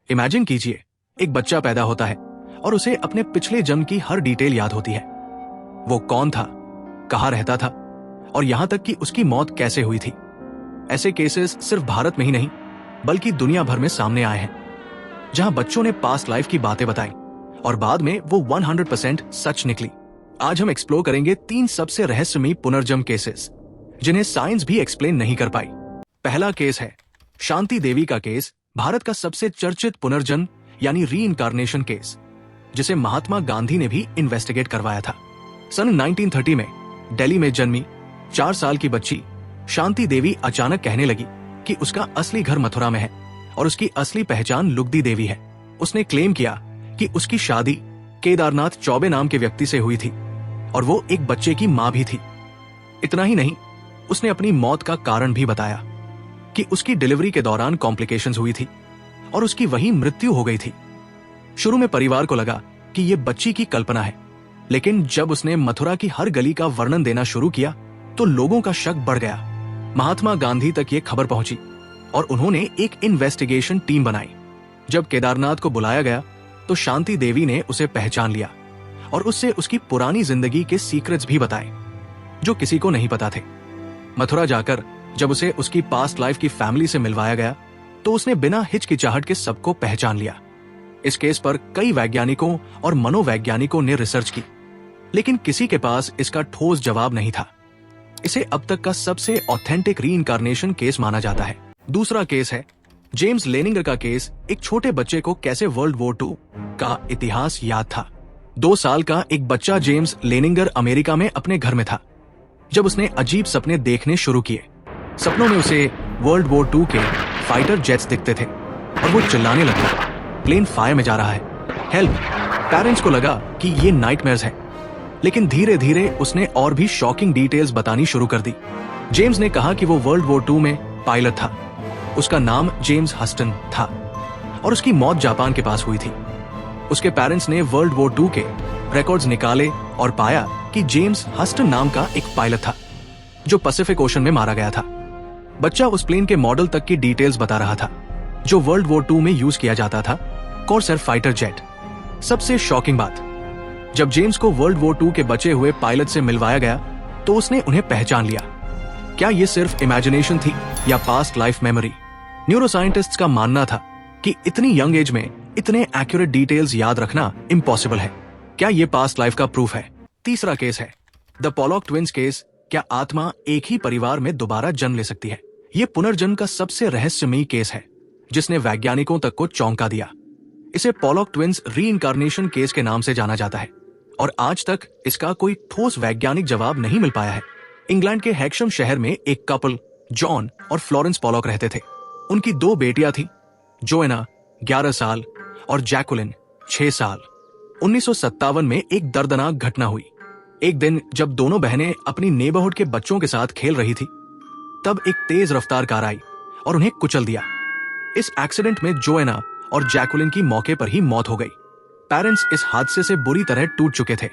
Imagine कीजिए, एक बच्चा पैदा होता है और उसे अपने पिछले जन्म की हर डिटेल याद होती है। वो कौन था, कहाँ रहता था और यहां तक कि उसकी मौत कैसे हुई थी। ऐसे केसेस सिर्फ भारत में ही नहीं बल्कि दुनिया भर में सामने आए हैं, जहां बच्चों ने पास्ट लाइफ की बातें बताई और बाद में वो 100% सच निकली। आज हम एक्सप्लोर करेंगे 3 सबसे रहस्यमयी पुनर्जन्म केसेस जिन्हें साइंस भी एक्सप्लेन नहीं कर पाई। पहला केस है शांति देवी का केस, भारत का सबसे चर्चित पुनर्जन्म यानी रीइंकार्नेशन केस, जिसे महात्मा गांधी ने भी इन्वेस्टिगेट करवाया था। सन 1930 में दिल्ली में जन्मी 4 साल की बच्ची शांति देवी अचानक कहने लगी कि उसका असली घर मथुरा में है और उसकी असली पहचान लुगदी देवी है। उसने क्लेम किया कि उसकी शादी केदारनाथ चौबे नाम के व्यक्ति से हुई थी और वो एक बच्चे की मां भी थी। इतना ही नहीं, उसने अपनी मौत का कारण भी बताया कि उसकी डिलीवरी के दौरान कॉम्प्लिकेशंस हुई थी और उसकी वहीं मृत्यु हो गई थी। शुरू में परिवार को लगा कि ये बच्ची की कल्पना है, लेकिन जब उसने मथुरा की हर गली का वर्णन देना शुरू किया तो लोगों का शक बढ़ गया। महात्मा गांधी तक ये खबर पहुंची और उन्होंने एक इन्वेस्टिगेशन टीम बनाई। जब केदारनाथ को बुलाया गया तो शांति देवी ने उसे पहचान लिया और उससे उसकी पुरानी जिंदगी के सीक्रेट्स भी बताए जो किसी को नहीं पता थे। मथुरा जाकर जब उसे उसकी पास्ट लाइफ की फैमिली से मिलवाया गया तो उसने बिना हिचकिचाहट के सबको पहचान लिया। इस केस पर कई वैज्ञानिकों और मनोवैज्ञानिकों ने रिसर्च की, लेकिन किसी के पास इसका ठोस जवाब नहीं था। इसे अब तक का सबसे ऑथेंटिक रीइंकार्नेशन केस माना जाता है। दूसरा केस है जेम्स लेनिंगर का केस। एक छोटे बच्चे को कैसे वर्ल्ड वॉर 2 का इतिहास याद था। 2 साल का एक बच्चा जेम्स लेनिंगर अमेरिका में अपने घर में था जब उसने अजीब सपने देखने शुरू किए। सपनों में उसे वर्ल्ड वॉर 2 के फाइटर जेट्स दिखते थे और वो चिल्लाने लगा, प्लेन फायर में जा रहा है, हेल्प। पेरेंट्स को लगा कि ये नाइटमेयर्स है, लेकिन धीरे धीरे उसने और भी शॉकिंग डिटेल्स बतानी शुरू कर दी। जेम्स ने कहा कि वो वर्ल्ड वॉर 2 में पायलट था। उसका नाम जेम्स हस्टन था और उसकी मौत जापान के पास हुई थी। उसके पेरेंट्स ने वर्ल्ड वॉर 2 के रिकॉर्ड्स निकाले और पाया कि जेम्स हस्टन नाम का एक पायलट था जो पैसिफिक ओशन में मारा गया था। बच्चा उस प्लेन के मॉडल तक की डिटेल्स बता रहा था जो वर्ल्ड वॉर 2 में यूज किया जाता था, कॉर्सर फाइटर जेट। सबसे शॉकिंग बात, जब जेम्स को वर्ल्ड वॉर 2 के बचे हुए पायलट से मिलवाया गया तो उसने उन्हें पहचान लिया। क्या ये सिर्फ इमेजिनेशन थी या पास्ट लाइफ मेमोरी? न्यूरोसाइंटिस्ट्स का मानना था कि इतनी यंग एज में इतने एक्यूरेट डिटेल्स याद रखना इम्पॉसिबल है। क्या ये पास्ट लाइफ का प्रूफ है? तीसरा केस है द पॉलॉक ट्विंस केस। क्या आत्मा एक ही परिवार में दोबारा जन्म ले सकती है? ये पुनर्जन्म का सबसे रहस्यमयी केस है जिसने वैज्ञानिकों तक को चौंका दिया। इसे पॉलॉक ट्विंस रीइंकार्नेशन केस के नाम से जाना जाता है और आज तक इसका कोई ठोस वैज्ञानिक जवाब नहीं मिल पाया है। इंग्लैंड के हैक्शम शहर में एक कपल जॉन और फ्लोरेंस पॉलॉक रहते थे। उनकी 2 बेटियां थी, जोएना 11 साल और जैकुलिन 6 साल। 1957 में एक दर्दनाक घटना हुई। एक दिन जब दोनों बहनें अपनी नेबरहुड के बच्चों के साथ खेल रही थी तब एक तेज रफ्तार कार आई और उन्हें कुचल दिया। इस एक्सीडेंट में जोएना और जैकुलिन की मौके पर ही मौत हो गई। पेरेंट्स इस हादसे से बुरी तरह टूट चुके थे।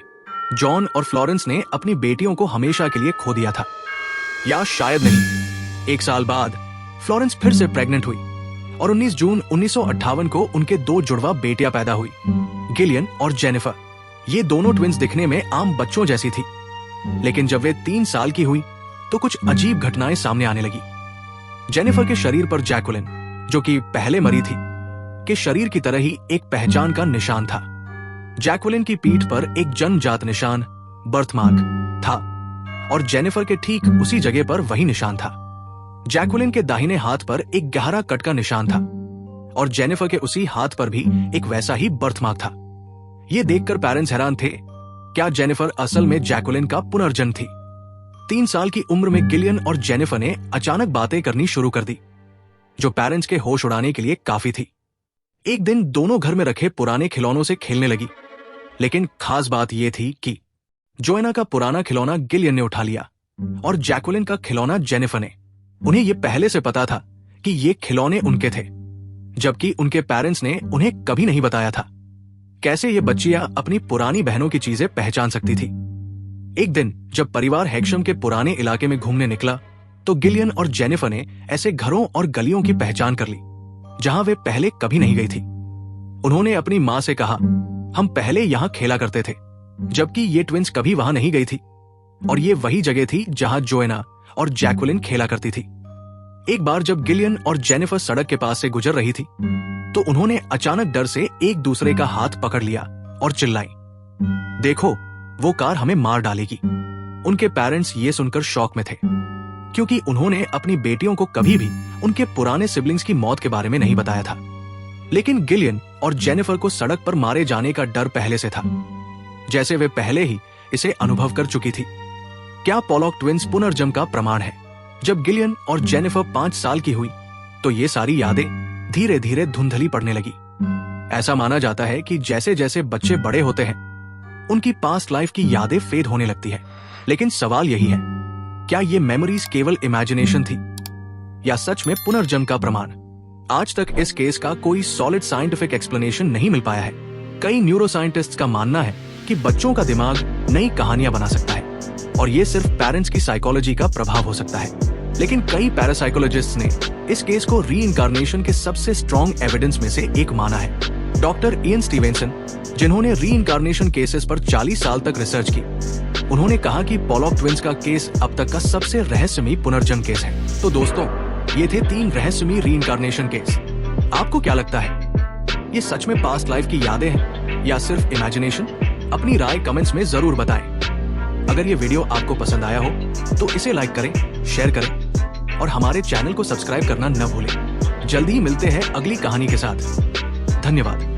जॉन और फ्लोरेंस ने अपनी बेटियों को हमेशा के लिए खो दिया था, या शायद नहीं। 1 साल बाद फ्लोरेंस फिर से प्रेग्नेंट हुई और 19 जून 1958 को उनके 2 जुड़वा बेटियां पैदा हुई, गिलियन और जेनिफर। ये दोनों ट्विंस दिखने में आम बच्चों जैसी थी, लेकिन जब वे 3 साल की हुई तो कुछ अजीब घटनाएं सामने आने लगी। जेनिफर के शरीर पर जैकुलिन, जो कि पहले मरी थी, के शरीर की तरह ही एक पहचान का निशान था। जैकुलिन की पीठ पर एक जन्मजात निशान, बर्थमार्क था और जेनिफर के ठीक उसी जगह पर वही निशान था। जैकुलिन के दाहिने हाथ पर एक गहरा कट का निशान था और जेनिफर के उसी हाथ पर भी एक वैसा ही बर्थमार्क था। ये देखकर पेरेंट्स हैरान थे। क्या जेनिफर असल में जैकुलिन का पुनर्जन्म थी? 3 साल की उम्र में गिलियन और जेनिफर ने अचानक बातें करनी शुरू कर दी, जो पेरेंट्स के होश उड़ाने के लिए काफी थी। एक दिन दोनों घर में रखे पुराने खिलौनों से खेलने लगी, लेकिन खास बात यह थी कि जोएना का पुराना खिलौना गिलियन ने उठा लिया और जैकुलिन का खिलौना जेनिफर ने। उन्हें यह पहले से पता था कि ये खिलौने उनके थे, जबकि उनके पेरेंट्स ने उन्हें कभी नहीं बताया था। कैसे ये बच्चियां अपनी पुरानी बहनों की चीजें पहचान सकती थी? एक दिन जब परिवार हैक्शम के पुराने इलाके में घूमने निकला तो गिलियन और जेनिफर ने ऐसे घरों और गलियों की पहचान कर ली जहां वे पहले कभी नहीं गई थी। उन्होंने अपनी माँ से कहा, हम पहले यहाँ खेला करते थे, जबकि ये ट्विंस कभी वहां नहीं गई थी और ये वही जगह थी जहां जोएना और जैक्वेलिन खेला करती थी। एक बार जब गिलियन और जेनिफर सड़क के पास से गुजर रही थी तो उन्होंने अचानक डर से एक दूसरे का हाथ पकड़ लिया और चिल्लाई, देखो वो कार हमें मार डालेगी। उनके पेरेंट्स ये सुनकर शॉक में थे, क्योंकि उन्होंने अपनी बेटियों को कभी भी उनके पुराने सिबलिंग्स की मौत के बारे में नहीं बताया था। लेकिन गिलियन और जेनिफर को सड़क पर मारे जाने का डर पहले से था, जैसे वे पहले ही इसे अनुभव कर चुकी थी। क्या पोलॉक ट्विंस पुनर्जन्म का प्रमाण है? जब गिलियन और जेनिफर 5 साल की हुई तो ये सारी यादें धीरे धीरे धुंधली पड़ने लगी। ऐसा माना जाता है कि जैसे जैसे बच्चे बड़े होते हैं उनकी पास्ट लाइफ की यादें फेड होने लगती है। लेकिन सवाल यही है, क्या ये मेमोरीज केवल इमेजिनेशन थी या सच में पुनर्जन्म का प्रमाण? आज तक इस केस का कोई सॉलिड साइंटिफिक एक्सप्लेनेशन नहीं मिल पाया है। कई न्यूरोसाइंटिस्ट्स का मानना है कि बच्चों का दिमाग नई कहानियां बना सकता है और ये सिर्फ पेरेंट्स की साइकोलॉजी का प्रभाव हो सकता है। लेकिन कई पैरासाइकोलॉजिस्ट्स ने इस केस को रीइंकार्नेशन के सबसे स्ट्रॉन्ग एविडेंस में से एक माना है। डॉक्टर इयन स्टीवेंसन, जिन्होंने रीइंकार्नेशन केसेस पर 40 साल तक रिसर्च की, उन्होंने कहा कि पोलॉक ट्विंस का केस अब तक का सबसे रहस्यमयी पुनर्जन्म केस है। तो दोस्तों, ये थे 3 रहस्यमयी रीइंकार्नेशन केस। आपको क्या लगता है, ये सच में पास्ट लाइफ की यादें हैं या सिर्फ इमेजिनेशन? अपनी राय कमेंट्स में जरूर बताएं। अगर ये वीडियो आपको पसंद आया हो तो इसे लाइक करें, शेयर करें और हमारे चैनल को सब्सक्राइब करना न भूलें। जल्दी ही मिलते हैं अगली कहानी के साथ। धन्यवाद।